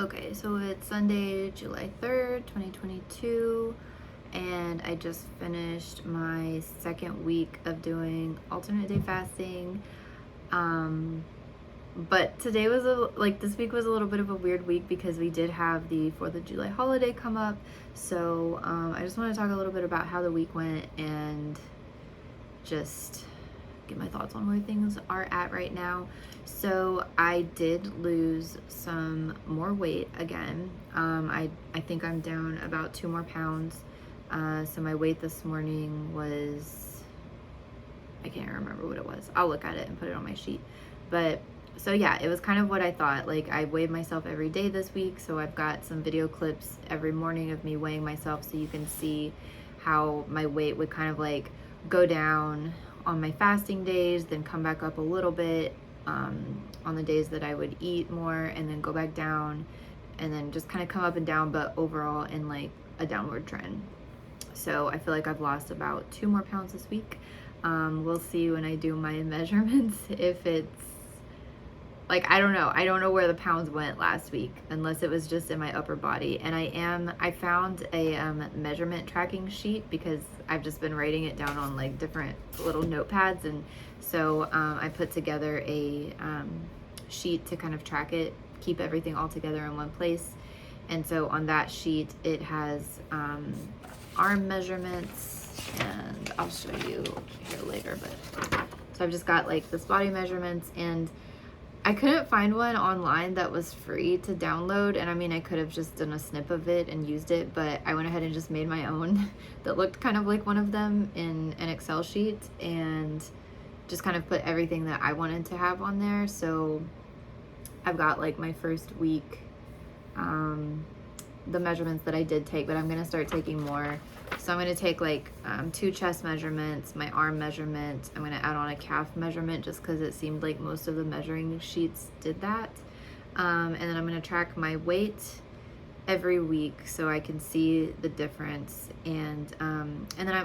Okay, so it's Sunday, July 3rd, 2022, and I just finished my second week of doing alternate day fasting. Um, but today was this week was a little bit of a weird week because we did have the 4th of July holiday come up. So I just want to talk a little bit about how the week went and just get my thoughts on where things are at right now. So I did lose some more weight again. I think I'm down about 2 more pounds. So my weight this morning was, I can't remember what it was. I'll look at it and put it on my sheet. But so yeah, it was kind of what I thought. Like, I weighed myself every day this week, so I've got some video clips every morning of me weighing myself so you can see how my weight would kind of like go down on my fasting days, then come back up a little bit on the days that I would eat more, and then go back down, and then just kind of come up and down, but overall in like a downward trend. So I feel like I've lost about 2 more pounds this week. We'll see when I do my measurements if it's like, I don't know where the pounds went last week, unless it was just in my upper body. And I found a measurement tracking sheet because I've just been writing it down on like different little notepads. And so I put together a sheet to kind of track it, keep everything all together in one place. And so on that sheet, it has arm measurements, and I'll show you here later. But so I've just got like this body measurements, and I couldn't find one online that was free to download. And I mean, I could have just done a snip of it and used it, but I went ahead and just made my own that looked kind of like one of them in an Excel sheet, and just kind of put everything that I wanted to have on there. So I've got like my first week, the measurements that I did take, but I'm going to start taking more. So I'm going to take like 2 chest measurements, my arm measurement. I'm going to add on a calf measurement just because it seemed like most of the measuring sheets did that. And then I'm going to track my weight every week so I can see the difference. And then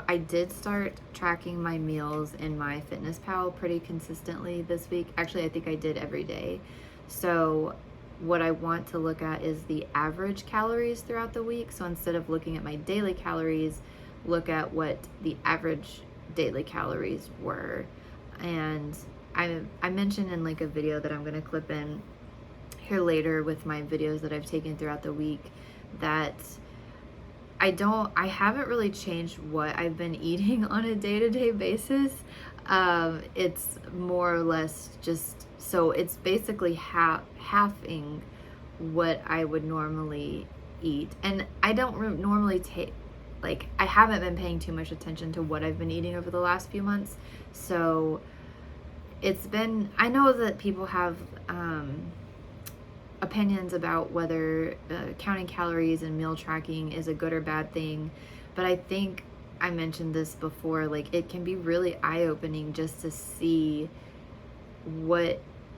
I did start tracking my meals in my FitnessPal pretty consistently this week. Actually, I think I did every day. So what I want to look at is the average calories throughout the week. So instead of looking at my daily calories, look at what the average daily calories were. And I mentioned in like a video that I'm going to clip in here later with my videos that I've taken throughout the week that I haven't really changed what I've been eating on a day-to-day basis. It's more or less just, so it's basically halving what I would normally eat. And I don't normally I haven't been paying too much attention to what I've been eating over the last few months. So I know that people have opinions about whether counting calories and meal tracking is a good or bad thing. But I think I mentioned this before, like, it can be really eye-opening just to see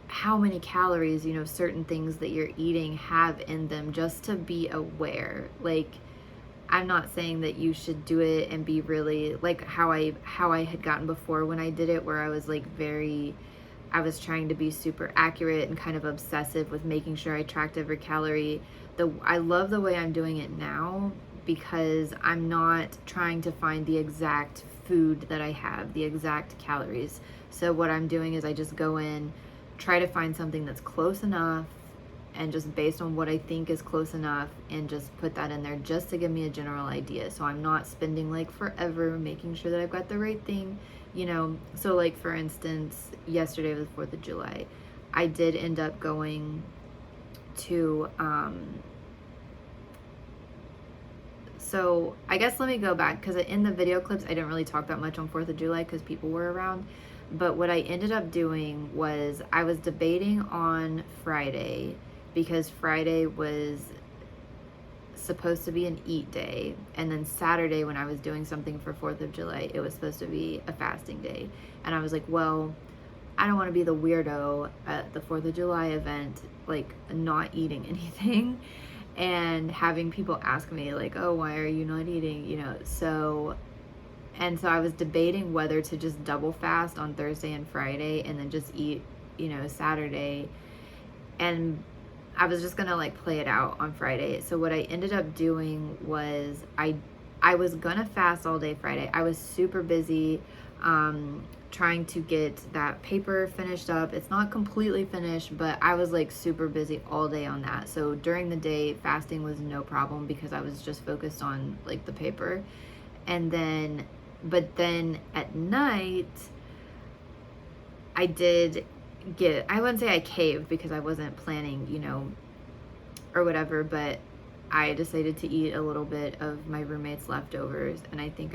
how many calories, certain things that you're eating have in them, just to be aware. Like, I'm not saying that you should do it and be really like how I had gotten before when I did it, where I was like I was trying to be super accurate and kind of obsessive with making sure I tracked every calorie. I love the way I'm doing it now because I'm not trying to find the exact food that I have, the exact calories. So what I'm doing is I just go in, try to find something that's close enough, and just based on what I think is close enough, and just put that in there just to give me a general idea. So I'm not spending like forever making sure that I've got the right thing, So like, for instance, yesterday was 4th of July. I did end up going to, so I guess let me go back, because in the video clips, I didn't really talk that much on 4th of July because people were around. But what I ended up doing was I was debating on Friday, because Friday was supposed to be an eat day, and then Saturday, when I was doing something for 4th of July, it was supposed to be a fasting day. And I was like, well, I don't want to be the weirdo at the 4th of July event, like not eating anything and having people ask me like, oh, why are you not eating, so I was debating whether to just double fast on Thursday and Friday and then just eat, Saturday. And I was just gonna like play it out on Friday. So what I ended up doing was I was gonna fast all day Friday. I was super busy trying to get that paper finished up. It's not completely finished, but I was like super busy all day on that. So during the day, fasting was no problem because I was just focused on like the paper. And then, but then at night, I did I wouldn't say I caved because I wasn't planning, or whatever, but I decided to eat a little bit of my roommate's leftovers. And I think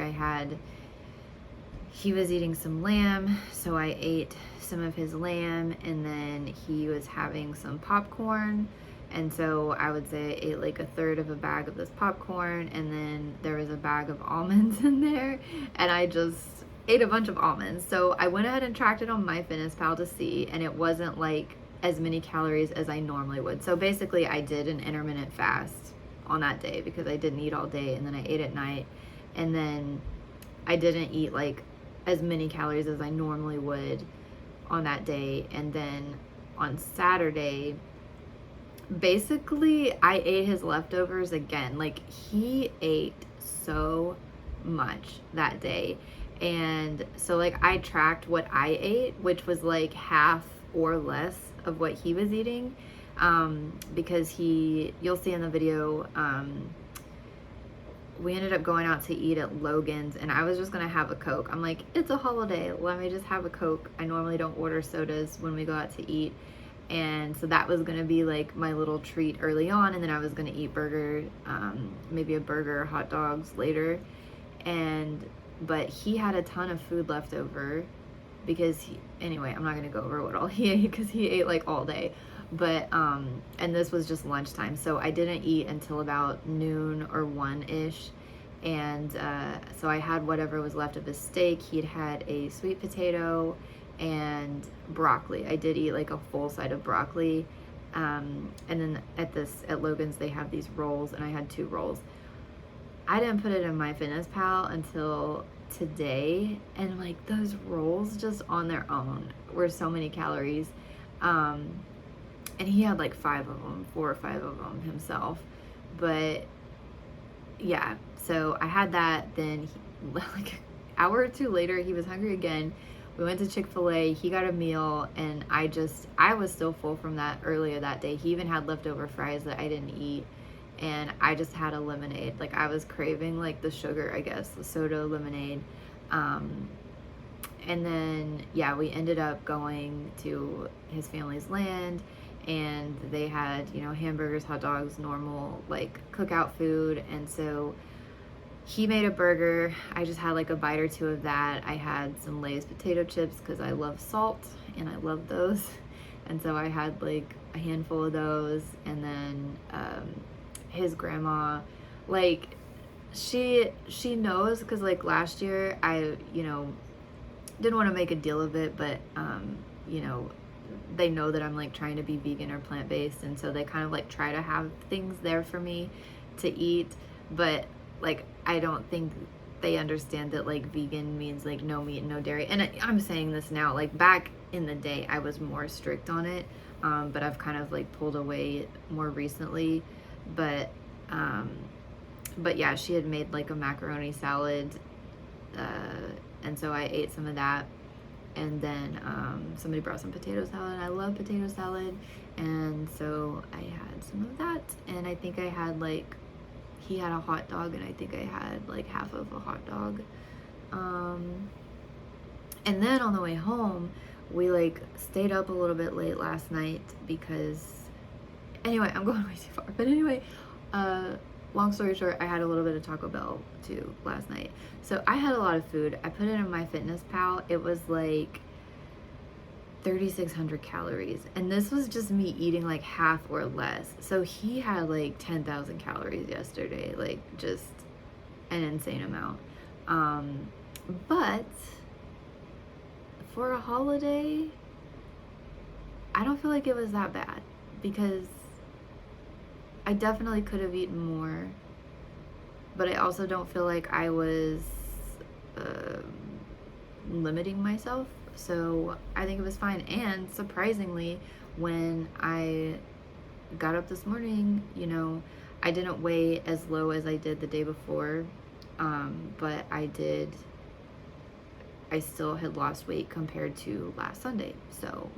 he was eating some lamb, so I ate some of his lamb, and then he was having some popcorn. And so I would say I ate like a third of a bag of this popcorn, and then there was a bag of almonds in there, and I just ate a bunch of almonds. So I went ahead and tracked it on MyFitnessPal to see, and it wasn't like as many calories as I normally would. So basically I did an intermittent fast on that day because I didn't eat all day, and then I ate at night, and then I didn't eat like as many calories as I normally would on that day. And then on Saturday, basically I ate his leftovers again. Like, he ate so much that day. And so like I tracked what I ate, which was like half or less of what he was eating, because you'll see in the video, we ended up going out to eat at Logan's, and I was just gonna have a Coke. I'm like, it's a holiday, let me just have a Coke. I normally don't order sodas when we go out to eat. And so that was gonna be like my little treat early on, and then I was gonna eat maybe a burger, hot dogs later. But he had a ton of food left over because anyway, I'm not gonna go over what all he ate because he ate like all day. But and this was just lunchtime, so I didn't eat until about noon or 1-ish. And so I had whatever was left of his steak. He'd had a sweet potato and broccoli. I did eat like a full side of broccoli. And then at Logan's they have these rolls, and I had 2 rolls. I didn't put it in MyFitnessPal until today, and like those rolls just on their own were so many calories. And he had like 5 of them, 4 or 5 of them himself. But yeah, so I had that. Then like an hour or 2 later, he was hungry again. We went to Chick-fil-A, he got a meal, and I was still full from that earlier that day. He even had leftover fries that I didn't eat, and I just had a lemonade. Like, I was craving like the sugar, I guess, the soda lemonade. And then, yeah, we ended up going to his family's land, and they had, hamburgers, hot dogs, normal like cookout food. And so he made a burger. I just had like a bite or 2 of that. I had some Lay's potato chips because I love salt and I love those. And so I had like a handful of those. And then his grandma, like, she knows, because like last year I didn't want to make a deal of it, but they know that I'm like trying to be vegan or plant-based, and so they kind of like try to have things there for me to eat. But like, I don't think they understand that like vegan means like no meat and no dairy. And I'm saying this now, like back in the day I was more strict on it, but I've kind of like pulled away more recently. But yeah, she had made like a macaroni salad, and so I ate some of that. And then somebody brought some potato salad. I love potato salad, and so I had some of that. And I think I had like, he had a hot dog, and I think I had like half of a hot dog. And then on the way home, we like stayed up a little bit late last night because, anyway, I'm going way too far. But anyway, long story short, I had a little bit of Taco Bell too last night. So I had a lot of food. I put it in MyFitnessPal. It was like 3,600 calories. And this was just me eating like half or less. So he had like 10,000 calories yesterday. Like, just an insane amount. But for a holiday, I don't feel like it was that bad, because I definitely could have eaten more, but I also don't feel like I was limiting myself. So I think it was fine. And surprisingly, when I got up this morning, I didn't weigh as low as I did the day before, but I still had lost weight compared to last Sunday. So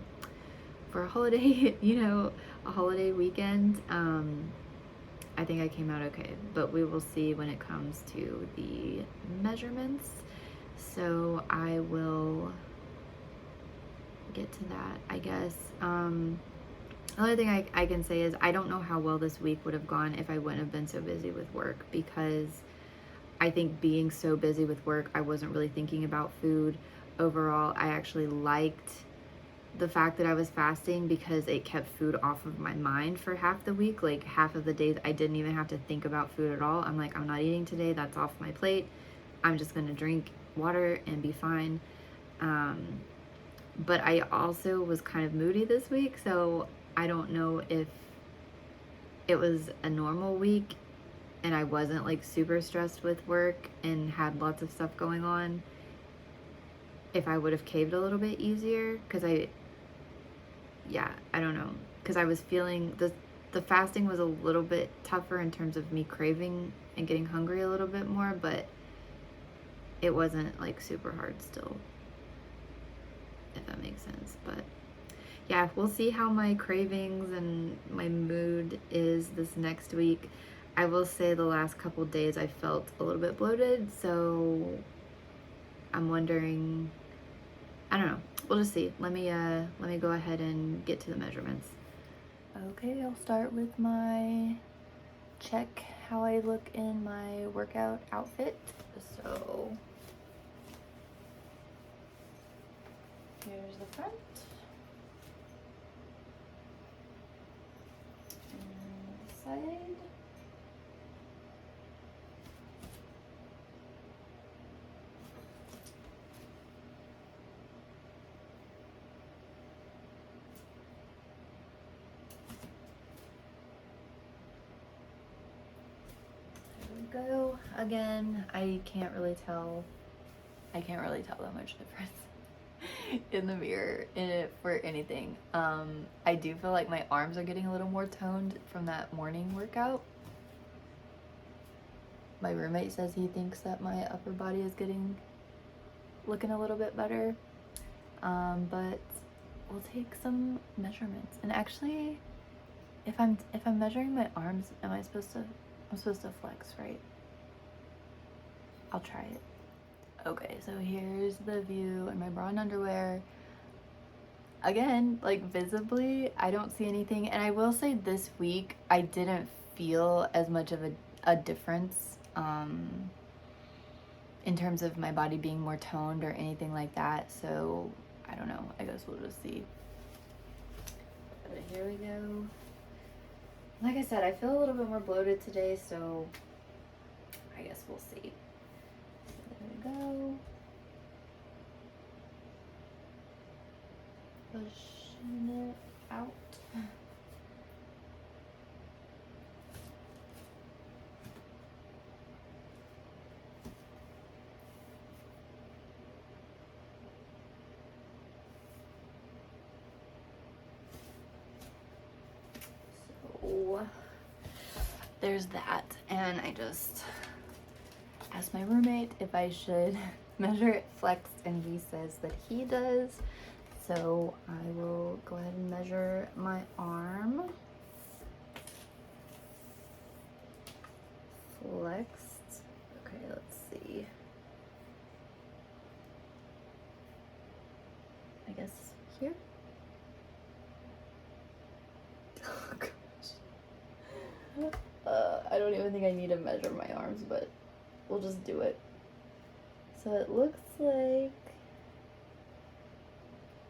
for a holiday, a holiday weekend, I think I came out okay, but we will see when it comes to the measurements. So I will get to that, I guess. The only thing I can say is I don't know how well this week would have gone if I wouldn't have been so busy with work, because I think being so busy with work, I wasn't really thinking about food. Overall, I actually liked the fact that I was fasting because it kept food off of my mind for half the week. Like half of the days I didn't even have to think about food at all. I'm like, I'm not eating today, that's off my plate. I'm just gonna drink water and be fine. But I also was kind of moody this week, so I don't know if it was a normal week and I wasn't like super stressed with work and had lots of stuff going on, if I would have caved a little bit easier, because I don't know, because I was feeling the fasting was a little bit tougher in terms of me craving and getting hungry a little bit more, but it wasn't like super hard still, if that makes sense. But yeah, we'll see how my cravings and my mood is this next week. I will say the last couple days I felt a little bit bloated, so I'm wondering, I don't know. We'll just see. Let me go ahead and get to the measurements. Okay, I'll start with my check how I look in my workout outfit. So here's the front. And the side. Go again. I can't really tell that much difference in the mirror for anything. I do feel like my arms are getting a little more toned from that morning workout. My roommate says he thinks that my upper body is looking a little bit better. But we'll take some measurements. And actually, if I'm measuring my arms, I'm supposed to flex, right? I'll try it. Okay, so here's the view in my bra and underwear. Again, like visibly, I don't see anything. And I will say this week, I didn't feel as much of a difference in terms of my body being more toned or anything like that. So I don't know. I guess we'll just see. But here we go. Like I said, I feel a little bit more bloated today, so I guess we'll see. There we go. Pushing it out. So there's that, and I just asked my roommate if I should measure it flexed, and he says that he does. So I will go ahead and measure my arm. Flexed. Okay, let's see. I guess here. Oh gosh. I don't even think I need to measure my arms, but we'll just do it. So it looks like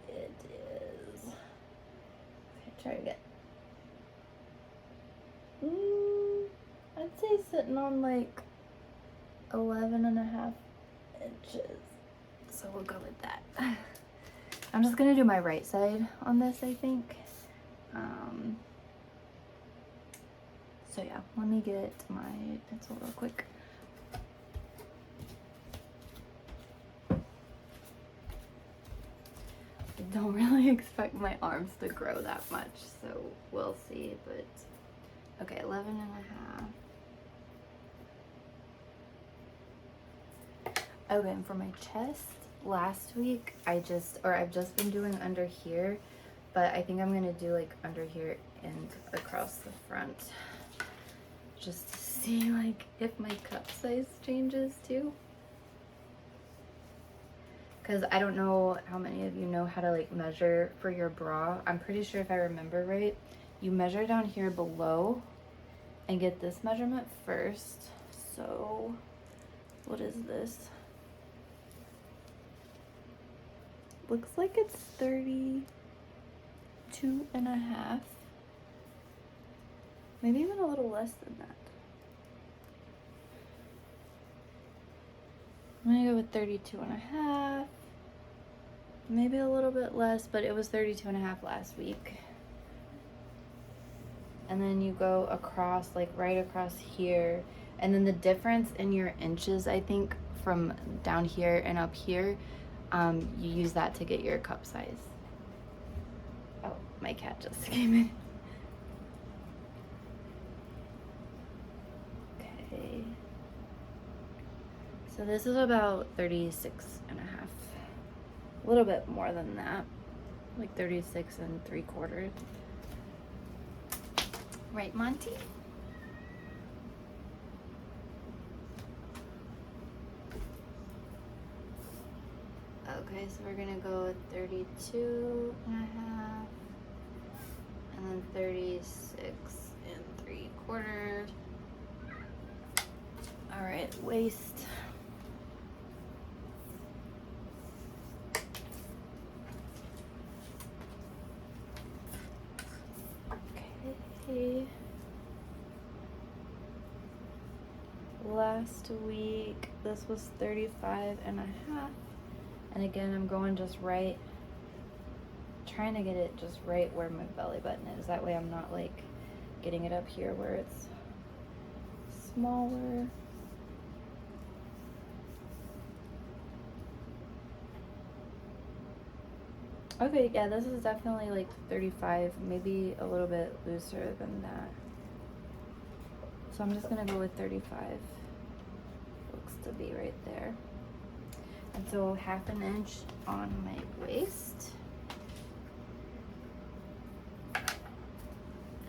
it is. Okay, try again. I'd say sitting on like 11.5 inches. So we'll go with that. I'm just gonna do my right side on this, I think. So yeah, let me get my pencil real quick. don't really expect my arms to grow that much, so we'll see. But okay, 11 and a half. Okay, and for my chest, last week I've just been doing under here, but I think I'm gonna do like under here and across the front, just to see like if my cup size changes too. Because I don't know how many of you know how to like measure for your bra. I'm pretty sure if I remember right, you measure down here below and get this measurement first. So what is this? Looks like it's 32 and a half. Maybe even a little less than that. I'm gonna go with 32 and a half. Maybe a little bit less, but it was 32 and a half last week. And then you go across, like right across here. And then the difference in your inches, I think, from down here and up here, you use that to get your cup size. Oh, my cat just came in. Okay. So this is about 36 and a half. A little bit more than that. Like 36 3/4. Right, Monty? Okay, so we're gonna go with 32 and a half, and then 36 3/4. All right, waist. Okay. Last week, this was 35 and a half. And again, I'm going just right, trying to get it just right where my belly button is. That way I'm not like getting it up here where it's smaller. Okay, yeah, this is definitely like 35, maybe a little bit looser than that. So I'm just gonna go with 35. Looks to be right there. And so 1/2 inch on my waist.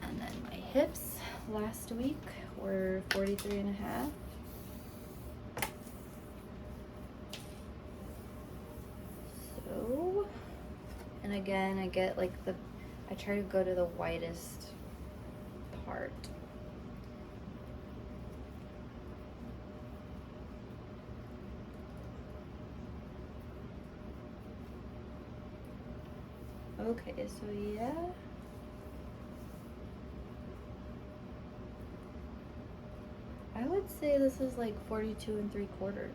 And then my hips last week were 43 and a half. So, and again, I get like I try to go to the widest part. Okay, so yeah. I would say this is like 42 3/4.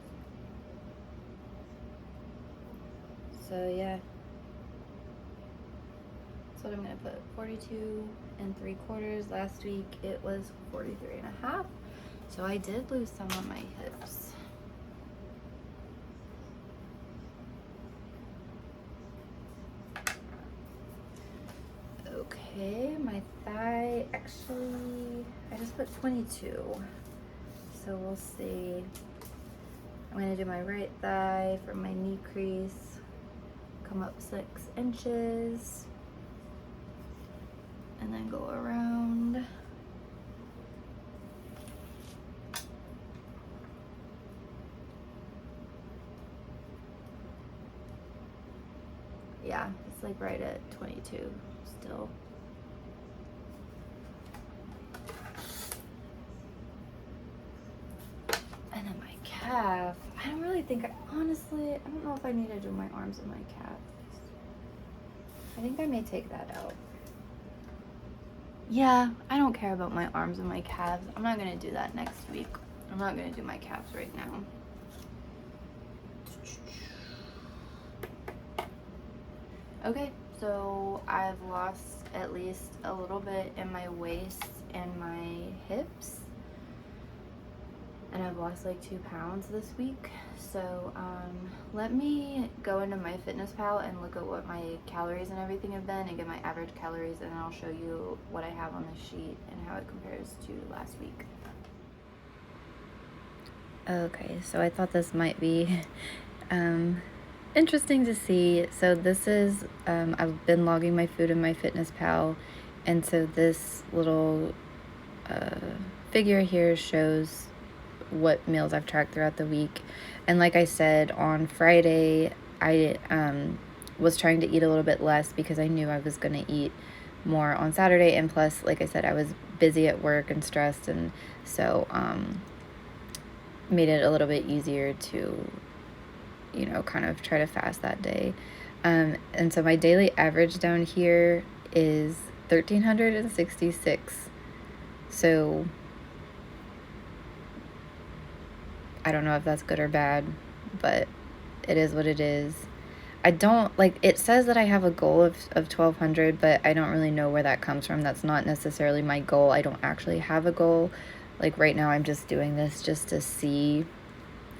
So yeah. That's what I'm gonna put. 42 3/4. Last week it was 43 and a half. So I did lose some on my hips. Okay, my thigh, actually, I just put 22. So we'll see. I'm gonna do my right thigh from my knee crease, come up 6 inches, and then go around. Yeah, it's like right at 22 still. And then my calf, I don't really think, honestly, I don't know if I need to do my arms and my calves. I think I may take that out. Yeah, I don't care about my arms and my calves. I'm not gonna do that next week. I'm not gonna do my calves right now. Okay, so I've lost at least a little bit in my waist and my hips. and I've lost like 2 pounds this week. So let me go into MyFitnessPal and look at what my calories and everything have been and get my average calories, and then I'll show you what I have on the sheet and how it compares to last week. Okay, so I thought this might be interesting to see. So this is, I've been logging my food in MyFitnessPal, and so this little figure here shows what meals I've tracked throughout the week. And like I said, on Friday, I was trying to eat a little bit less because I knew I was going to eat more on Saturday. And plus, like I said, I was busy at work and stressed, and so made it a little bit easier to, you know, kind of try to fast that day. And so my daily average down here is 1,366. So I don't know if that's good or bad, but it is what it is. I don't, like, it says that I have a goal of 1,200, but I don't really know where that comes from. That's not necessarily my goal. I don't actually have a goal. Like, right now I'm just doing this just to see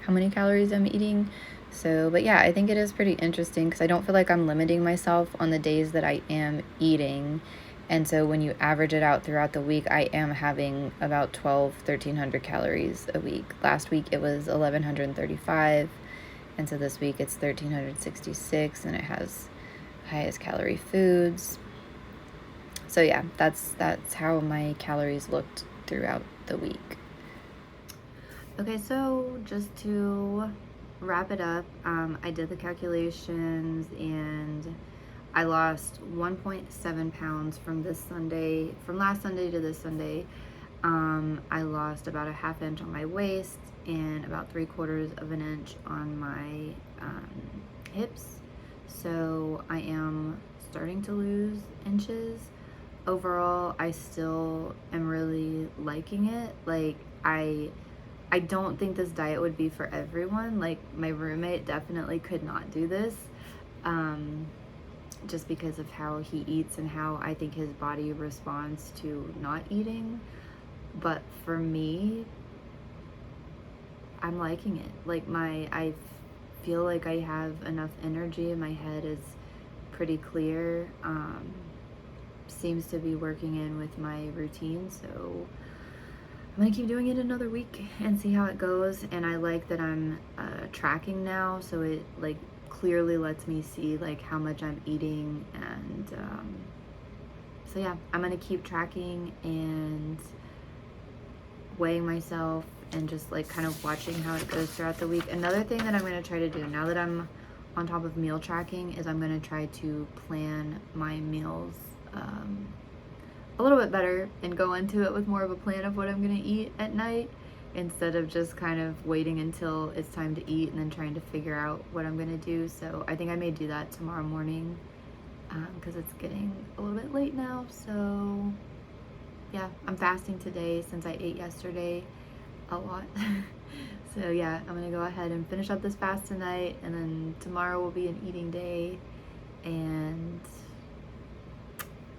how many calories I'm eating. So, but yeah, I think it is pretty interesting because I don't feel like I'm limiting myself on the days that I am eating. And so when you average it out throughout the week, I am having about 1,300 calories a week. Last week it was 1,135. And so this week it's 1,366, and it has highest calorie foods. So yeah, that's how my calories looked throughout the week. Okay, so just to wrap it up, I did the calculations, and I lost 1.7 pounds from last Sunday to this Sunday. I lost about a ½ inch on my waist and about 3/4 of an inch on my hips. So I am starting to lose inches. Overall, I still am really liking it. Like, I don't think this diet would be for everyone. Like, my roommate definitely could not do this. Just because of how he eats and how I think his body responds to not eating. But for me, I'm liking it. Like, I feel like I have enough energy, and my head is pretty clear. Seems to be working in with my routine, so I'm gonna keep doing it another week and see how it goes. And I like that I'm tracking now, so it like clearly lets me see like how much I'm eating. And so yeah, I'm gonna keep tracking and weighing myself and just like kind of watching how it goes throughout the week. Another thing that I'm gonna try to do now that I'm on top of meal tracking is I'm gonna try to plan my meals a little bit better and go into it with more of a plan of what I'm gonna eat at night, instead of just kind of waiting until it's time to eat and then trying to figure out what I'm gonna do. So I think I may do that tomorrow morning because it's getting a little bit late now. So yeah, I'm fasting today since I ate yesterday a lot. So yeah, I'm gonna go ahead and finish up this fast tonight, and then tomorrow will be an eating day, and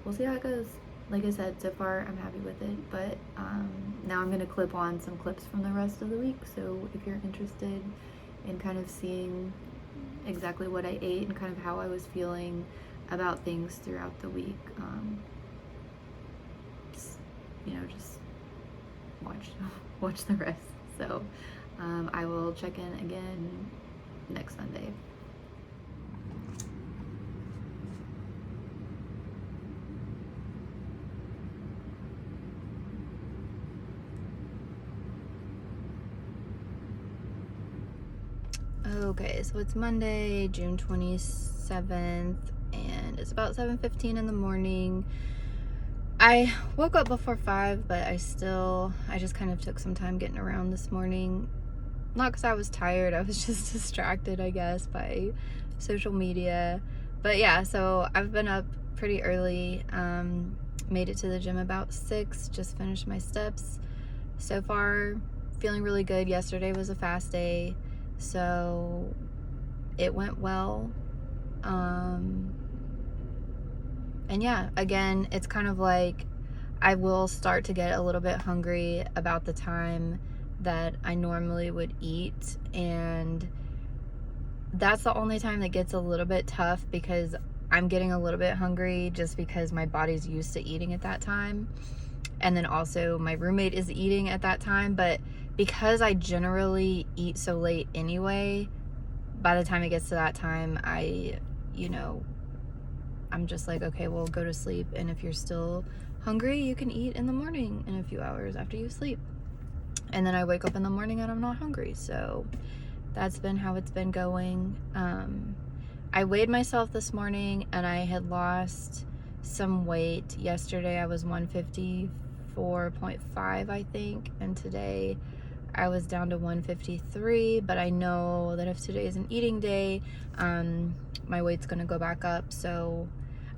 we'll see how it goes. Like I said, so far I'm happy with it, but now I'm gonna clip on some clips from the rest of the week. So if you're interested in kind of seeing exactly what I ate and kind of how I was feeling about things throughout the week, just watch the rest. So I will check in again next Sunday. Okay, so it's Monday, June 27th, and it's about 7:15 in the morning. I woke up before 5, but I just kind of took some time getting around this morning. Not because I was tired, I was just distracted, I guess, by social media. But yeah, so I've been up pretty early, made it to the gym about 6, just finished my steps. So far, feeling really good. Yesterday was a fast day, so it went well. And yeah, again, it's kind of like I will start to get a little bit hungry about the time that I normally would eat, and that's the only time that gets a little bit tough because I'm getting a little bit hungry just because my body's used to eating at that time. And then also my roommate is eating at that time, but because I generally eat so late anyway, by the time it gets to that time, I'm just like, okay, well, go to sleep, and if you're still hungry, you can eat in the morning in a few hours after you sleep. And then I wake up in the morning and I'm not hungry. So that's been how it's been going. I weighed myself this morning and I had lost some weight. Yesterday I was 154.5, I think, and today I was down to 153, but I know that if today's an eating day, my weight's gonna go back up. So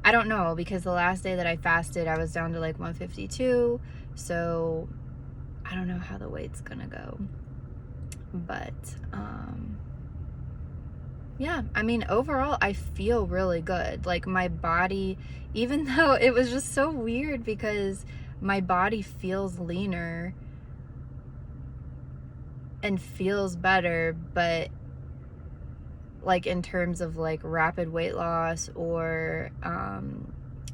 I don't know, because the last day that I fasted, I was down to like 152. So I don't know how the weight's gonna go. But yeah, I mean, overall, I feel really good. Like my body, even though it was just so weird because my body feels leaner and feels better, but like in terms of like rapid weight loss or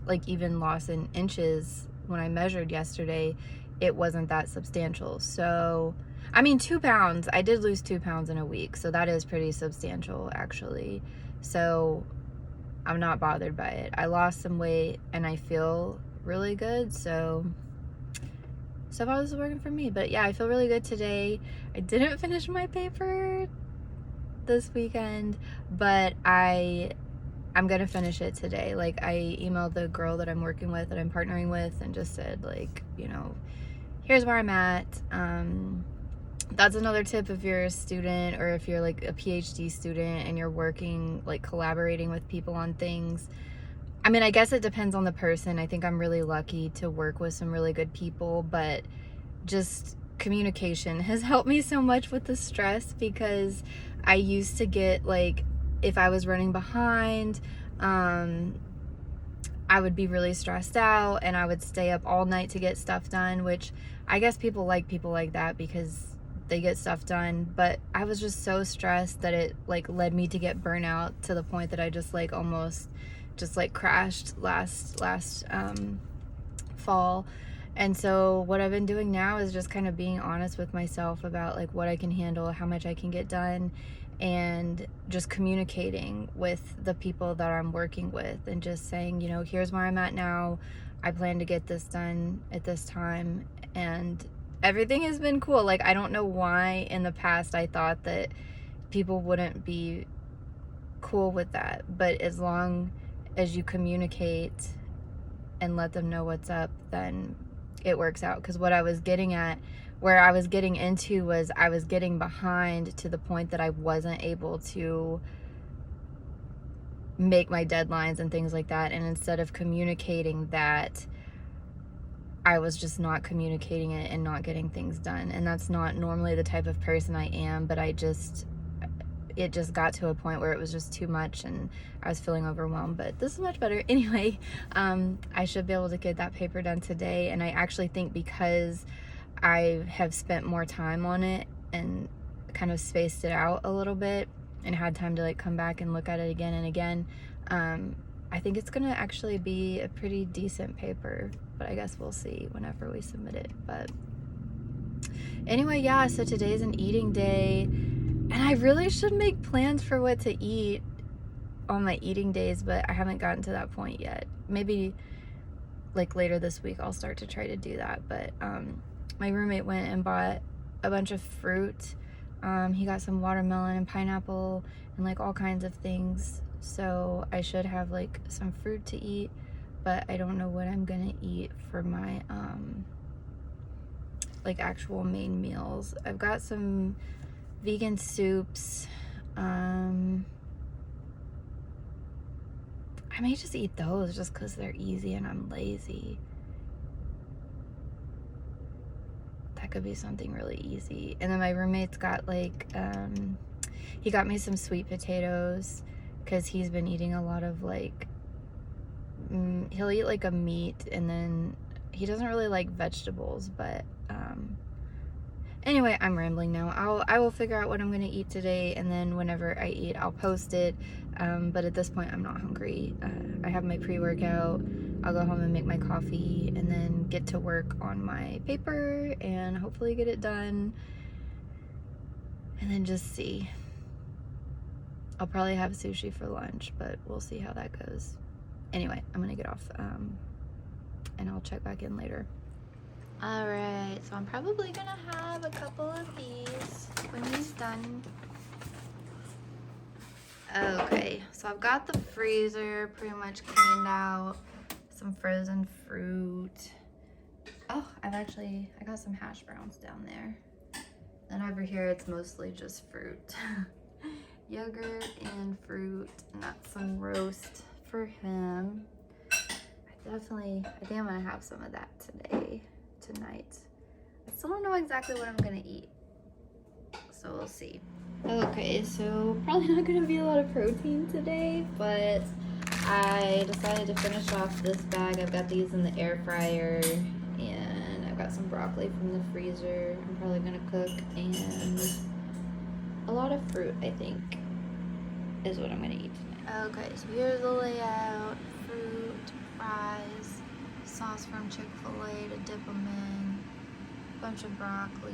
like even loss in inches, when I measured yesterday, it wasn't that substantial. So I mean, 2 pounds, I did lose 2 pounds in a week, so that is pretty substantial actually. So I'm not bothered by it. I lost some weight and I feel really good, so far this is working for me. But yeah, I feel really good today. I didn't finish my paper this weekend, but I'm gonna finish it today. Like, I emailed the girl that I'm working with, that I'm partnering with, and just said, like, here's where I'm at. That's another tip if you're a student, or if you're like a PhD student and you're working, like collaborating with people on things. I mean, I guess it depends on the person. I think I'm really lucky to work with some really good people, but just communication has helped me so much with the stress, because I used to get, like, if I was running behind, I would be really stressed out and I would stay up all night to get stuff done, which I guess people like that because they get stuff done. But I was just so stressed that it like led me to get burnout, to the point that I just like almost just like crashed last fall. And so what I've been doing now is just kind of being honest with myself about like what I can handle, how much I can get done, and just communicating with the people that I'm working with and just saying, here's where I'm at now. I plan to get this done at this time. And everything has been cool. Like, I don't know why in the past I thought that people wouldn't be cool with that, but as long as you communicate and let them know what's up, then it works out. Because what I was getting at, where I was getting into, was I was getting behind to the point that I wasn't able to make my deadlines and things like that. And instead of communicating that, I was just not communicating it and not getting things done. And that's not normally the type of person I am, but it just got to a point where it was just too much and I was feeling overwhelmed. But this is much better. Anyway, I should be able to get that paper done today. And I actually think because I have spent more time on it and kind of spaced it out a little bit and had time to like come back and look at it again and again, I think it's gonna actually be a pretty decent paper, but I guess we'll see whenever we submit it. But anyway, yeah, so today's an eating day, and I really should make plans for what to eat on my eating days, but I haven't gotten to that point yet. Maybe like later this week I'll start to try to do that. But my roommate went and bought a bunch of fruit. He got some watermelon and pineapple and like all kinds of things. So I should have like some fruit to eat, but I don't know what I'm gonna eat for my like actual main meals. I've got some vegan soups. I may just eat those just because they're easy and I'm lazy. That could be something really easy. And then my roommate's got like, he got me some sweet potatoes because he's been eating a lot of like, he'll eat like a meat, and then he doesn't really like vegetables, but Anyway, I'm rambling now. I will figure out what I'm gonna eat today, and then whenever I eat, I'll post it. But at this point, I'm not hungry. I have my pre-workout. I'll go home and make my coffee, and then get to work on my paper, and hopefully get it done. And then just see. I'll probably have sushi for lunch, but we'll see how that goes. Anyway, I'm gonna get off, and I'll check back in later. All right, so I'm probably gonna have a couple of these when he's done. Okay, so I've got the freezer pretty much cleaned out. Some frozen fruit. Oh, I got some hash browns down there. Then over here, it's mostly just fruit. Yogurt and fruit, and that's some roast for him. I think I'm gonna have some of that tonight. I still don't know exactly what I'm gonna eat, so we'll see. Okay, so probably not gonna be a lot of protein today, but I decided to finish off this bag. I've got these in the air fryer, and I've got some broccoli from the freezer I'm probably gonna cook, and a lot of fruit, I think, is what I'm gonna eat tonight. Okay, so here's the layout. Fruit, fries, sauce from Chick-fil-A to dip them in, bunch of broccoli,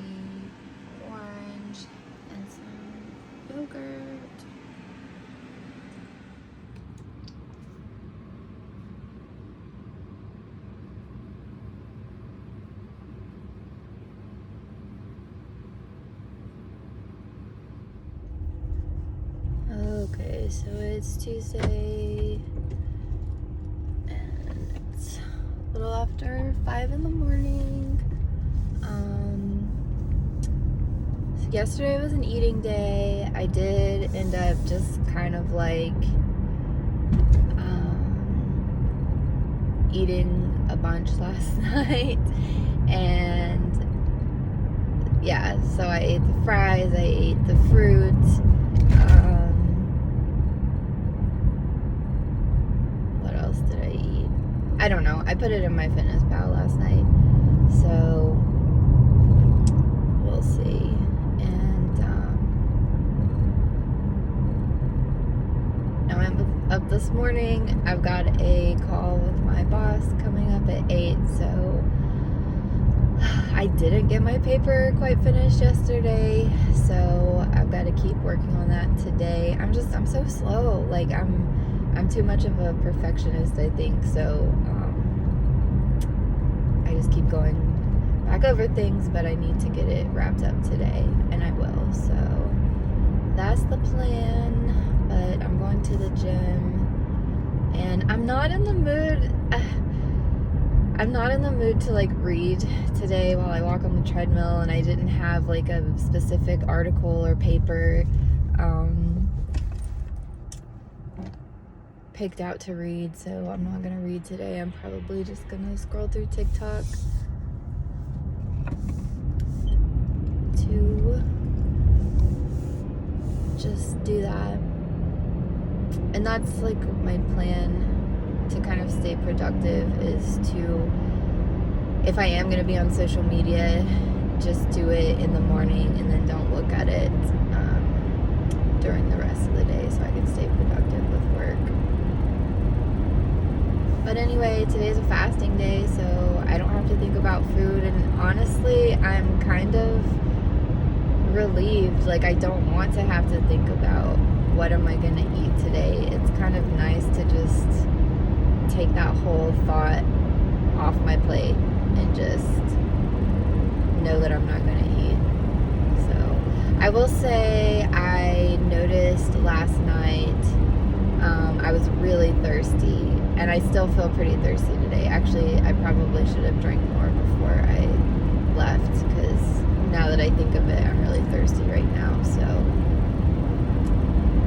orange, and some yogurt. Okay, so it's Tuesday, and it's a little after 5 in the morning. So yesterday was an eating day. I did end up just kind of like eating a bunch last night, and yeah, so I ate the fries, I ate the fruit. What else did I eat? I don't know. I put it in MyFitnessPal last night, so we'll see. And now I'm up this morning. I've got a call with my boss coming up at 8, so I didn't get my paper quite finished yesterday, so I've got to keep working on that today. I'm so slow. Like I'm too much of a perfectionist, I think. So I just keep going back over things, but I need to get it wrapped up today, and I will. So that's the plan. But I'm going to the gym, and I'm not in the mood. I'm not in the mood to like read today while I walk on the treadmill, and I didn't have like a specific article or paper picked out to read, so I'm not gonna read today. I'm probably just gonna scroll through TikTok to just do that. And that's like my plan to kind of stay productive, is to, if I am going to be on social media, just do it in the morning and then don't look at it during the rest of the day, so I can stay productive with work. But anyway, today's a fasting day, so I don't have to think about food, and honestly, I'm kind of relieved. Like, I don't want to have to think about what am I going to eat today. It's kind of nice to just take that whole thought off my plate and just know that I'm not going to eat. So I will say I noticed last night I was really thirsty, and I still feel pretty thirsty today. Actually, I probably should have drank more before I left, because now that I think of it, I'm really thirsty right now. So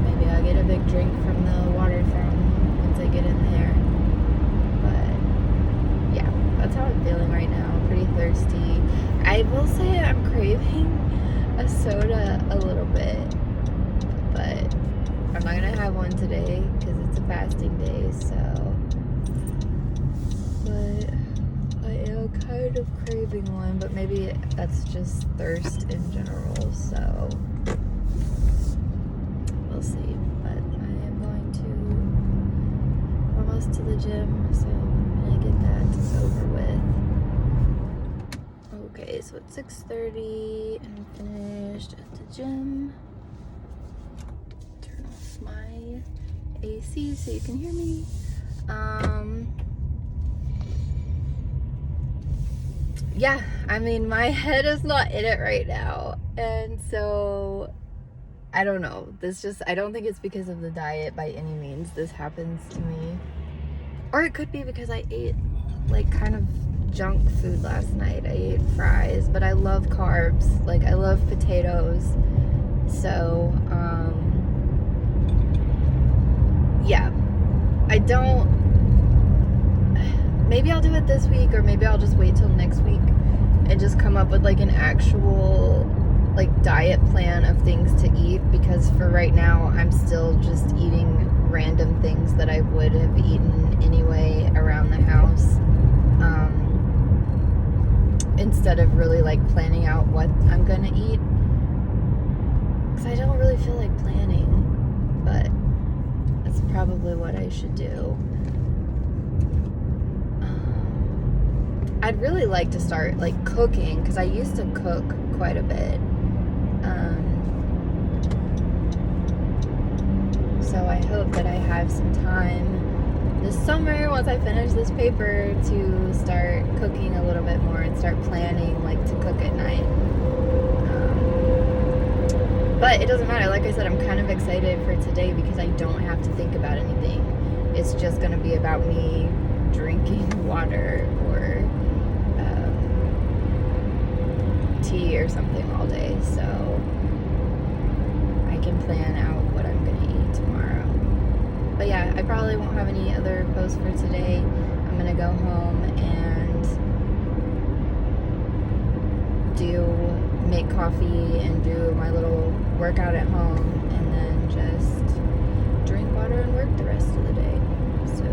maybe I'll get a big drink from the water fountain once I get in there. But yeah, that's how I'm feeling right now. I'm pretty thirsty. I will say I'm craving a soda a little bit, but I'm not gonna have one today because it's a fasting day. So, but I am kind of craving one, but maybe that's just thirst in general, so we'll see. But I am going to almost to the gym, so I'm gonna get that over with. Okay, so it's 6:30 and I'm finished at the gym. Turn off my AC so you can hear me. Yeah, I mean, my head is not in it right now, and so I don't know. I don't think it's because of the diet by any means this happens to me, or it could be because I ate like kind of junk food last night. I ate fries, but I love carbs, like I love potatoes, so yeah, I don't. Maybe I'll do it this week, or maybe I'll just wait till next week and just come up with like an actual like diet plan of things to eat, because for right now I'm still just eating random things that I would have eaten anyway around the house, instead of really like planning out what I'm gonna eat, because I don't really feel like planning, but that's probably what I should do. I'd really like to start like cooking, because I used to cook quite a bit. So I hope that I have some time this summer, once I finish this paper, to start cooking a little bit more and start planning like to cook at night. But it doesn't matter. Like I said, I'm kind of excited for today because I don't have to think about anything. It's just going to be about me drinking water or tea or something all day, so I can plan out what I'm gonna eat tomorrow. But yeah, I probably won't have any other posts for today. I'm gonna go home and make coffee and do my little workout at home, and then just drink water and work the rest of the day. So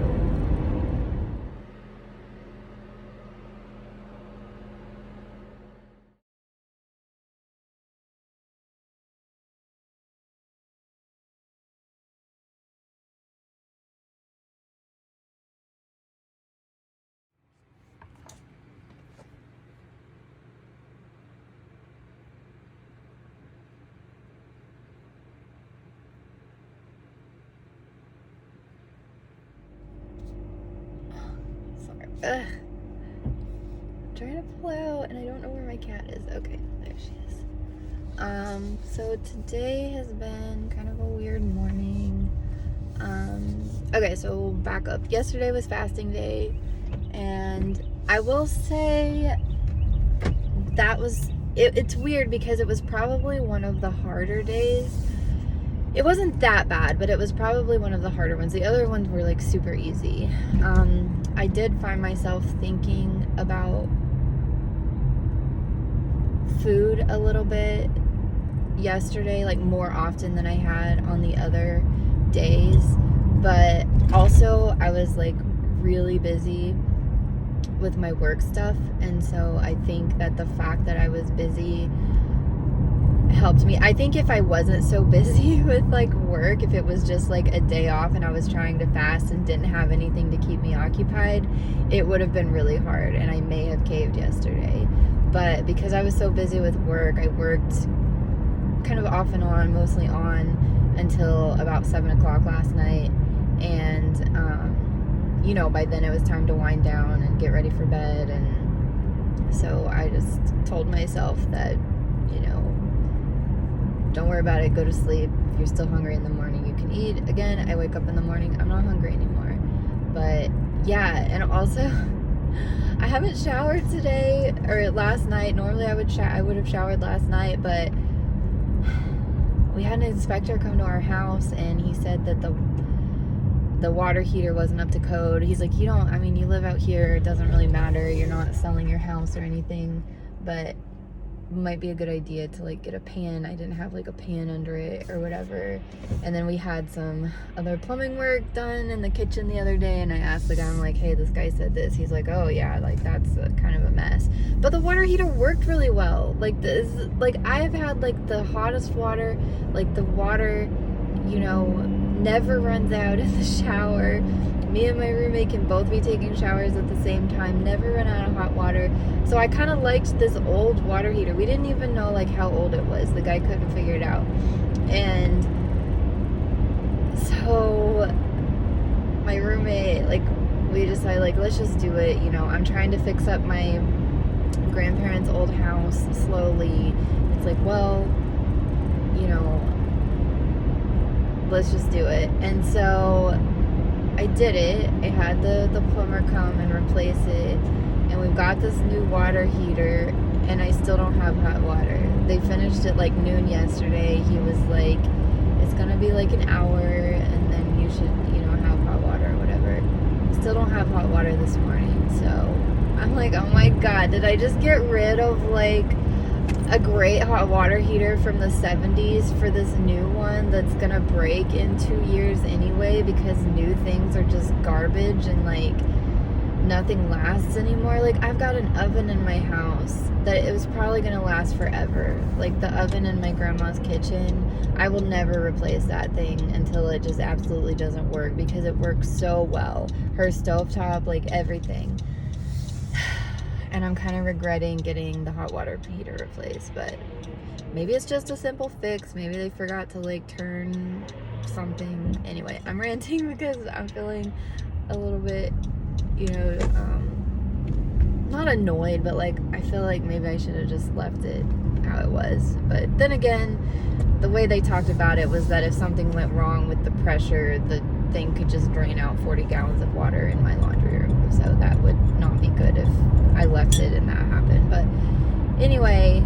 I'm trying to pull out and I don't know where my cat is. Okay, there she is. So today has been kind of a weird morning. Okay, so back up. Yesterday was fasting day, and I will say that it's weird because it was probably one of the harder days. It wasn't that bad, but it was probably one of the harder ones. The other ones were like super easy. I did find myself thinking about food a little bit yesterday, like more often than I had on the other days. But also I was like really busy with my work stuff, and so I think that the fact that I was busy helped me. I think if I wasn't so busy with like work, if it was just like a day off and I was trying to fast and didn't have anything to keep me occupied, it would have been really hard and I may have caved yesterday. But because I was so busy with work, I worked kind of off and on, mostly on, until about 7 o'clock last night, and you know, by then it was time to wind down and get ready for bed. And so I just told myself that, you know, don't worry about it, go to sleep. If you're still hungry in the morning, you can eat. Again, I wake up in the morning, I'm not hungry anymore. But yeah, and also I haven't showered today or last night. Normally I would have showered last night, but we had an inspector come to our house and he said that the water heater wasn't up to code. He's like, you live out here, it doesn't really matter, you're not selling your house or anything, but might be a good idea to like get a pan. I didn't have like a pan under it or whatever. And then we had some other plumbing work done in the kitchen the other day, and I asked the guy, I'm like, hey, this guy said this. He's like, oh yeah, like that's kind of a mess. But the water heater worked really well. Like this, like I've had like the hottest water, like the water, you know, never runs out in the shower. Me and my roommate can both be taking showers at the same time, never run out of hot water. So I kind of liked this old water heater. We didn't even know like how old it was. The guy couldn't figure it out. And so my roommate, like, we decided like, let's just do it. You know, I'm trying to fix up my grandparents' old house slowly. It's like, well, you know, let's just do it. And so I did it. I had the plumber come and replace it, and we've got this new water heater, and I still don't have hot water. They finished at like noon yesterday. He was like, it's gonna be like an hour, and then you should, you know, have hot water or whatever. Still don't have hot water this morning. So I'm like, oh my god, did I just get rid of like a great hot water heater from the 70s for this new one that's gonna break in 2 years anyway, because new things are just garbage and like nothing lasts anymore? Like, I've got an oven in my house that it was probably gonna last forever. Like the oven in my grandma's kitchen, I will never replace that thing until it just absolutely doesn't work, because it works so well. Her stovetop, like everything. And I'm kind of regretting getting the hot water heater replaced, but maybe it's just a simple fix. Maybe they forgot to like turn something. Anyway, I'm ranting because I'm feeling a little bit, you know, not annoyed, but like I feel like maybe I should have just left it how it was. But then again, the way they talked about it was that if something went wrong with the pressure, the thing could just drain out 40 gallons of water in my laundry room. So that would not be good if I left it and that happened. But anyway,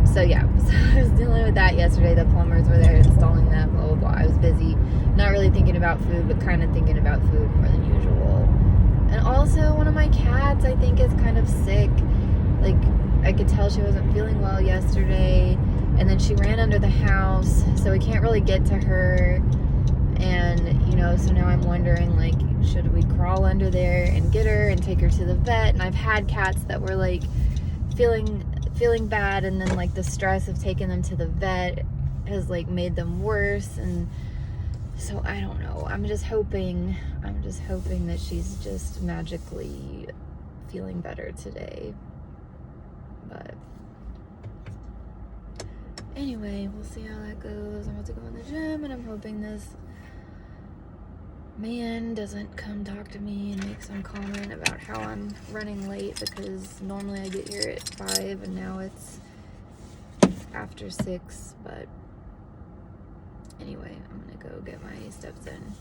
so yeah, so I was dealing with that yesterday. The plumbers were there installing that, blah, blah, blah. I was busy, not really thinking about food, but kind of thinking about food more than usual. And also, one of my cats, I think, is kind of sick. Like, I could tell she wasn't feeling well yesterday, and then she ran under the house, so we can't really get to her. And, you know, so now I'm wondering, like, should we crawl under there and get her and take her to the vet? And I've had cats that were, like, feeling bad, and then, like, the stress of taking them to the vet has, like, made them worse. And so I don't know. I'm just hoping that she's just magically feeling better today. But anyway, we'll see how that goes. I'm about to go in the gym, and I'm hoping this man doesn't come talk to me and make some comment about how I'm running late, because normally I get here at 5 and now it's after 6. But anyway, I'm gonna go get my steps in.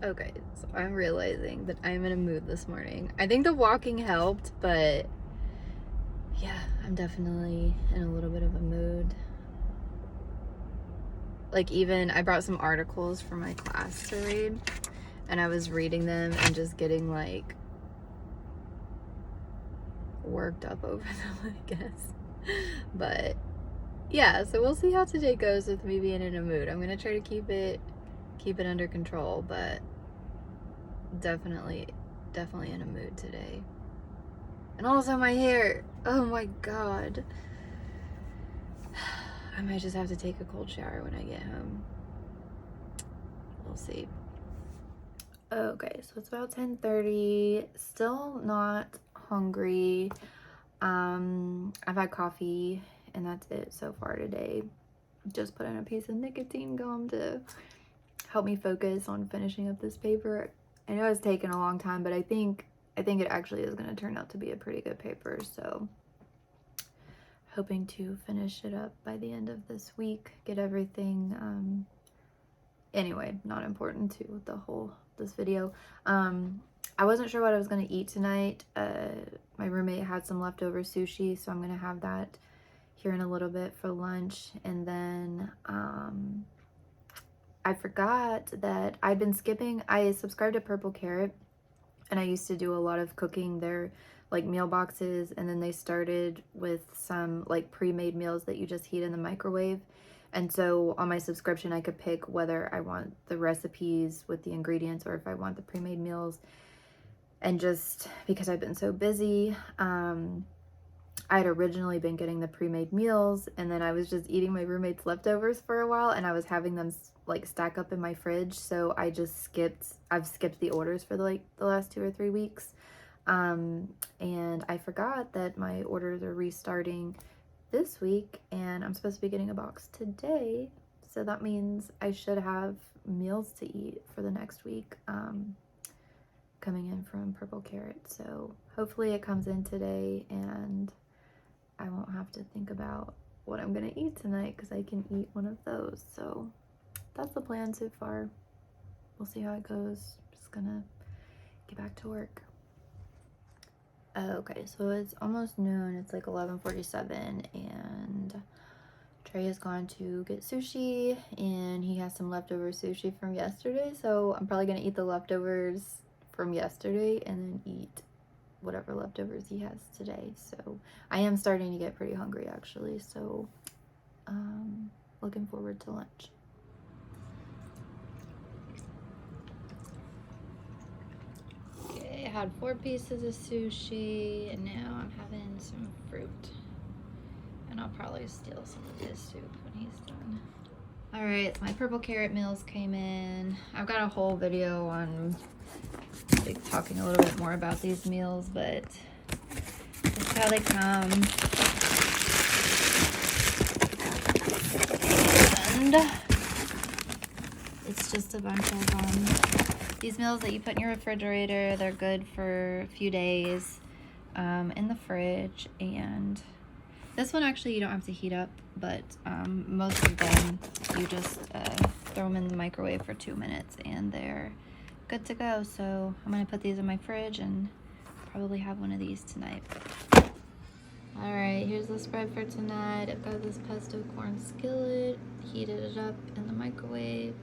Okay, so I'm realizing that I'm in a mood this morning. I think the walking helped, but yeah, I'm definitely in a little bit of a mood. Like, even I brought some articles for my class to read, and I was reading them and just getting like worked up over them, I guess. But yeah, so we'll see how today goes with me being in a mood. I'm gonna try to keep it under control, but definitely in a mood today. And also my hair, oh my god, I might just have to take a cold shower when I get home. We'll see. Okay, so it's about 10:30. Still not hungry. I've had coffee, and that's it so far today. Just put in a piece of nicotine gum to help me focus on finishing up this paper. I know it's taken a long time, but I think it actually is going to turn out to be a pretty good paper. So hoping to finish it up by the end of this week, get everything, anyway, not important to this video. I wasn't sure what I was going to eat tonight. My roommate had some leftover sushi, so I'm going to have that here in a little bit for lunch. And then I forgot that I've been skipping. I subscribed to Purple Carrot, and I used to do a lot of cooking. They're like meal boxes, and then they started with some like pre-made meals that you just heat in the microwave. And so on my subscription, I could pick whether I want the recipes with the ingredients or if I want the pre-made meals. And just because I've been so busy, I had originally been getting the pre-made meals, and then I was just eating my roommate's leftovers for a while, and I was having them like stack up in my fridge. So I've skipped the orders for the last 2 or 3 weeks. And I forgot that my orders are restarting this week, and I'm supposed to be getting a box today. So that means I should have meals to eat for the next week, coming in from Purple Carrot. So hopefully it comes in today and I won't have to think about what I'm gonna eat tonight because I can eat one of those. So that's the plan so far. We'll see how it goes. Just gonna get back to work. Okay, so it's almost noon. It's like 11:47, and Trey has gone to get sushi, and he has some leftover sushi from yesterday. So I'm probably gonna eat the leftovers from yesterday and then eat whatever leftovers he has today. So I am starting to get pretty hungry actually. So looking forward to lunch. Okay, I had 4 pieces of sushi, and now I'm having some fruit. And I'll probably steal some of his soup when he's done. All right, so my Purple Carrot meals came in. I've got a whole video on like talking a little bit more about these meals, but this is how they come. And it's just a bunch of these meals that you put in your refrigerator. They're good for a few days in the fridge. And this one actually you don't have to heat up, but most of them you just throw them in the microwave for 2 minutes and they're good to go. So I'm gonna put these in my fridge and probably have one of these tonight. All right, here's the spread for tonight. I've got this pesto corn skillet, heated it up in the microwave.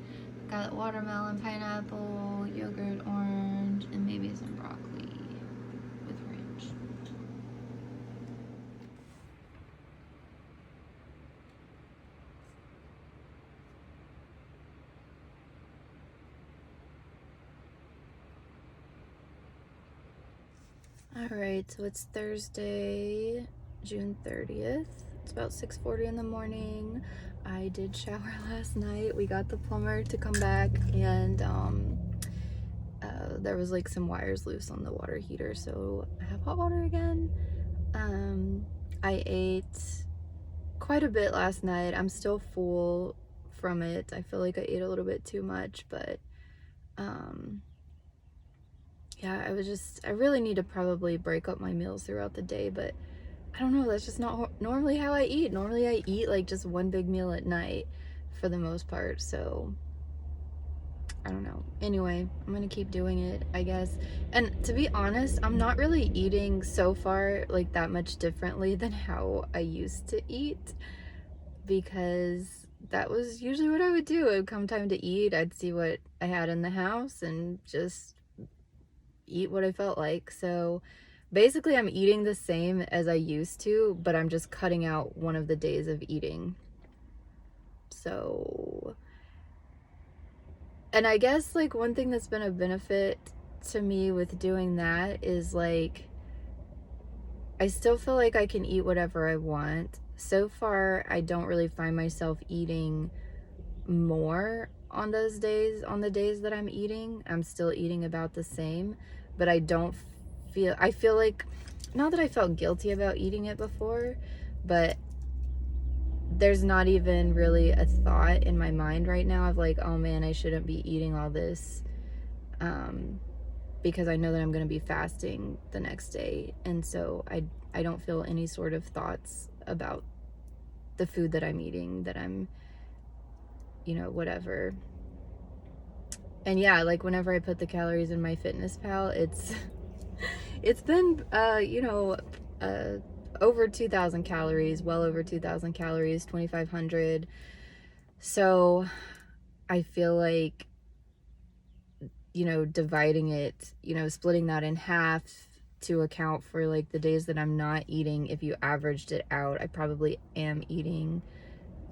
Got watermelon, pineapple, yogurt, orange, and maybe some broccoli with ranch. All right, so it's Thursday, June 30th. It's about 6:40 in the morning. I did shower last night. We got the plumber to come back, and there was like some wires loose on the water heater, so I have hot water again. I ate quite a bit last night. I'm still full from it. I feel like I ate a little bit too much, but yeah, I really need to probably break up my meals throughout the day, but I don't know, that's just not normally how I eat. Normally I eat like just one big meal at night for the most part, so I don't know. Anyway, I'm gonna keep doing it, I guess. And to be honest, I'm not really eating so far like that much differently than how I used to eat, because that was usually what I would do. It would come time to eat, I'd see what I had in the house and just eat what I felt like. So basically I'm eating the same as I used to, but I'm just cutting out one of the days of eating. So, and I guess like one thing that's been a benefit to me with doing that is like I still feel like I can eat whatever I want. So far I don't really find myself eating more on those days. On the days that I'm eating, I'm still eating about the same, but I feel like, not that I felt guilty about eating it before, but there's not even really a thought in my mind right now of like, oh man, I shouldn't be eating all this, because I know that I'm going to be fasting the next day. And so I don't feel any sort of thoughts about the food that I'm eating, that I'm, whatever. And yeah, like whenever I put the calories in my Fitness Pal, it's been over 2,000 calories, well over 2,000 calories, 2,500. So I feel like, dividing it, splitting that in half to account for like the days that I'm not eating. If you averaged it out, I probably am eating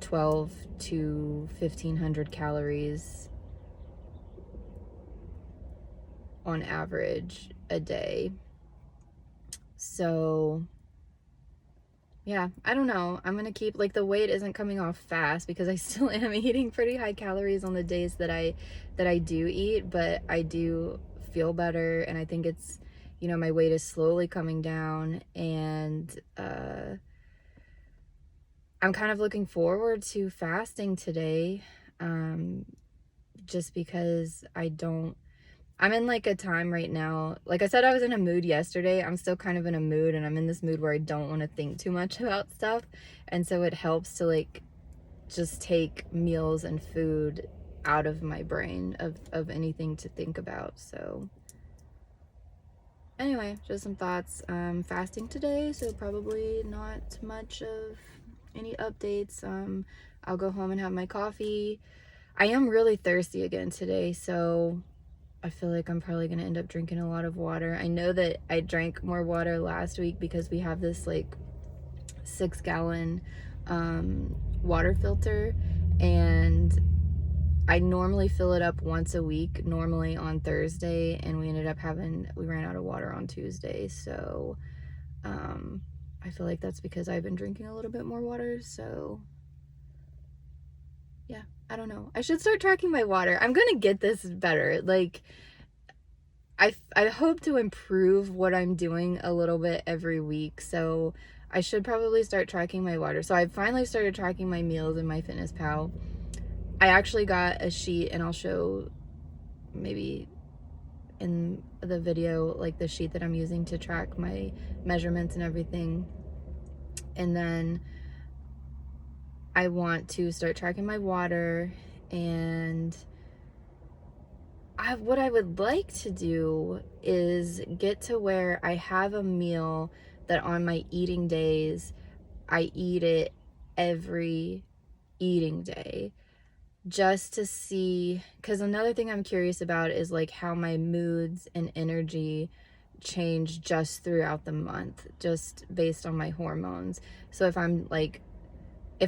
12 to 1500 calories on average a day. So yeah, I don't know. I'm gonna keep, like, the weight isn't coming off fast because I still am eating pretty high calories on the days that I do eat, but I do feel better, and I think it's, you know, my weight is slowly coming down, and I'm kind of looking forward to fasting today, just because I'm in like a time right now. Like I said, I was in a mood yesterday. I'm still kind of in a mood, and I'm in this mood where I don't want to think too much about stuff. And so it helps to like just take meals and food out of my brain of anything to think about. So anyway, just some thoughts. Fasting today, so probably not much of any updates. I'll go home and have my coffee. I am really thirsty again today, so I feel like I'm probably going to end up drinking a lot of water. I know that I drank more water last week because we have this like 6-gallon water filter, and I normally fill it up once a week, normally on Thursday, and we ran out of water on Tuesday. So I feel like that's because I've been drinking a little bit more water. So yeah, I don't know. I should start tracking my water. I'm gonna get this better. Like, I hope to improve what I'm doing a little bit every week. So I should probably start tracking my water. So I finally started tracking my meals in MyFitnessPal. I actually got a sheet, and I'll show maybe in the video like the sheet that I'm using to track my measurements and everything. And then I want to start tracking my water, and what I would like to do is get to where I have a meal that on my eating days, I eat it every eating day, just to see, because another thing I'm curious about is like how my moods and energy change just throughout the month, just based on my hormones. So if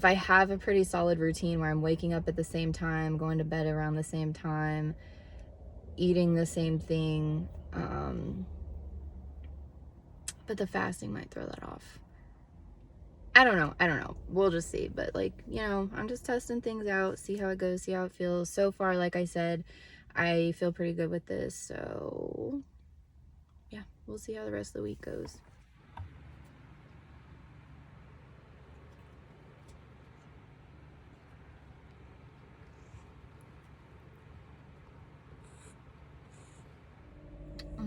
I have a pretty solid routine where I'm waking up at the same time, going to bed around the same time, eating the same thing, but the fasting might throw that off. I don't know. We'll just see. But like, you know, I'm just testing things out, see how it goes, see how it feels. So far, like I said, I feel pretty good with this. So yeah, we'll see how the rest of the week goes.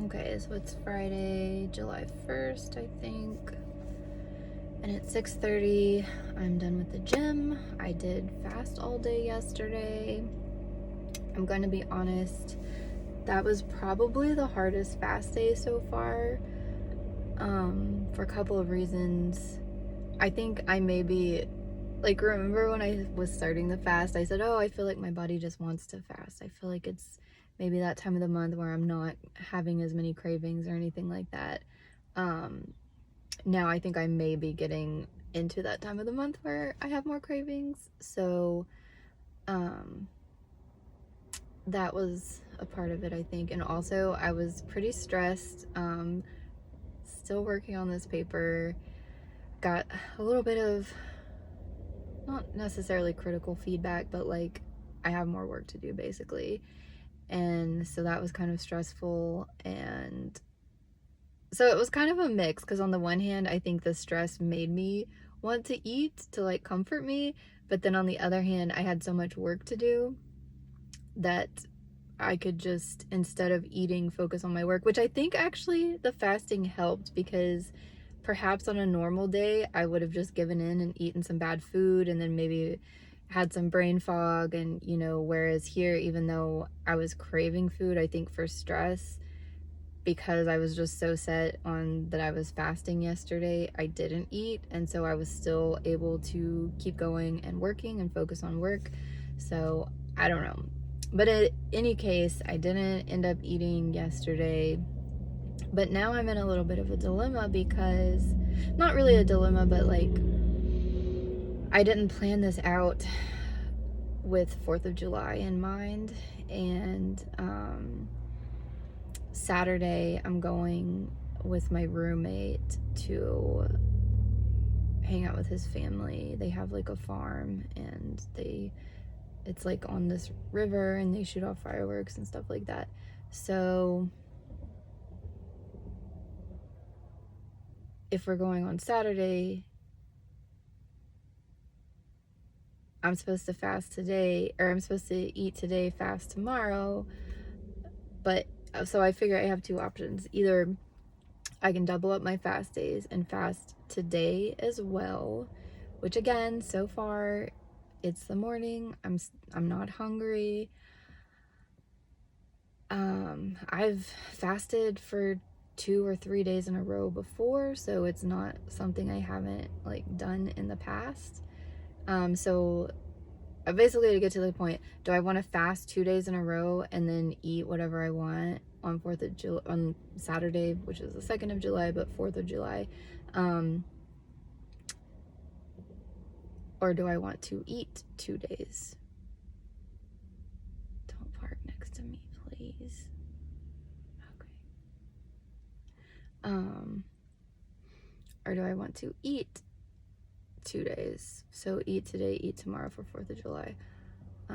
Okay, so it's Friday, July 1st, I think. And it's 6:30. I'm done with the gym. I did fast all day yesterday. I'm going to be honest, that was probably the hardest fast day so far, for a couple of reasons. I think I maybe, like, remember when I was starting the fast, I said, oh, I feel like my body just wants to fast. I feel like it's maybe that time of the month where I'm not having as many cravings or anything like that. Now I think I may be getting into that time of the month where I have more cravings. So that was a part of it, I think. And also I was pretty stressed, still working on this paper. Got a little bit of, not necessarily critical feedback, but like I have more work to do basically. And so that was kind of stressful. And so it was kind of a mix, because on the one hand, I think the stress made me want to eat to like comfort me. But then on the other hand, I had so much work to do that I could just, instead of eating, focus on my work, which I think actually the fasting helped, because perhaps on a normal day, I would have just given in and eaten some bad food and then maybe had some brain fog. And, you know, whereas here, even though I was craving food, I think for stress, because I was just so set on that I was fasting yesterday, I didn't eat. And so I was still able to keep going and working and focus on work. So I don't know. But in any case, I didn't end up eating yesterday. But now I'm in a little bit of a dilemma because, not really a dilemma, but like, I didn't plan this out with 4th of July in mind. And Saturday, I'm going with my roommate to hang out with his family. They have like a farm, and it's like on this river, and they shoot off fireworks and stuff like that. So if we're going on Saturday, I'm supposed to fast today, or I'm supposed to eat today, fast tomorrow. But so I figure I have two options. Either I can double up my fast days and fast today as well, which again, so far it's the morning. I'm not hungry. I've fasted for 2 or 3 days in a row before, so it's not something I haven't like done in the past. So basically, to get to the point, do I want to fast 2 days in a row and then eat whatever I want on 4th of July, on Saturday, which is the 2nd of July, but 4th of July? Or do I want to eat 2 days? Don't park next to me, please. Okay. Or do I want to eat 2 days? So eat today, eat tomorrow for 4th of July. I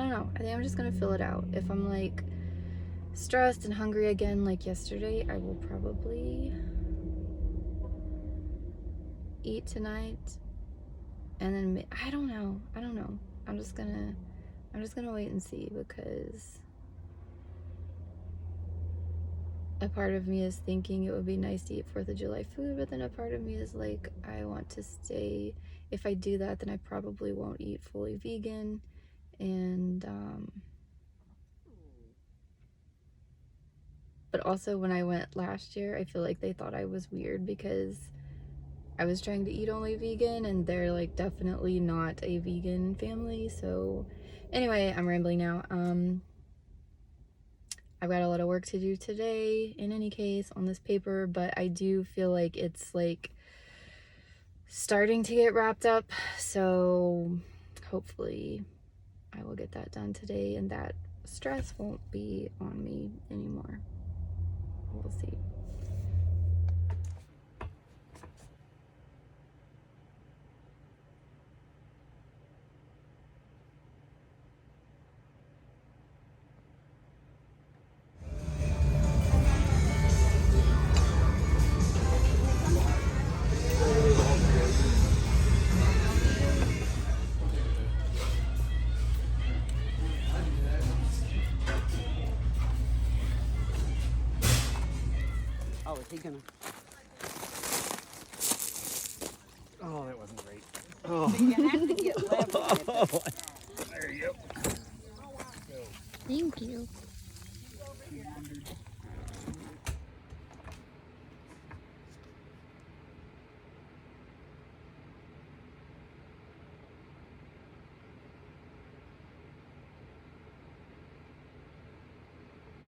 don't know. I think I'm just gonna fill it out. If I'm like stressed and hungry again like yesterday, I will probably eat tonight. And then I don't know. I'm just gonna wait and see, because a part of me is thinking it would be nice to eat 4th of July food, but then a part of me is like, I want to stay. If I do that, then I probably won't eat fully vegan. And but also when I went last year, I feel like they thought I was weird because I was trying to eat only vegan, and they're like definitely not a vegan family. So anyway, I'm rambling now. I've got a lot of work to do today in any case on this paper, but I do feel like it's like starting to get wrapped up. So hopefully I will get that done today, and that stress won't be on me anymore. We'll see. Oh, is he gonna? Oh, that wasn't great. Oh. So you have to get level with it. There you go. Thank you.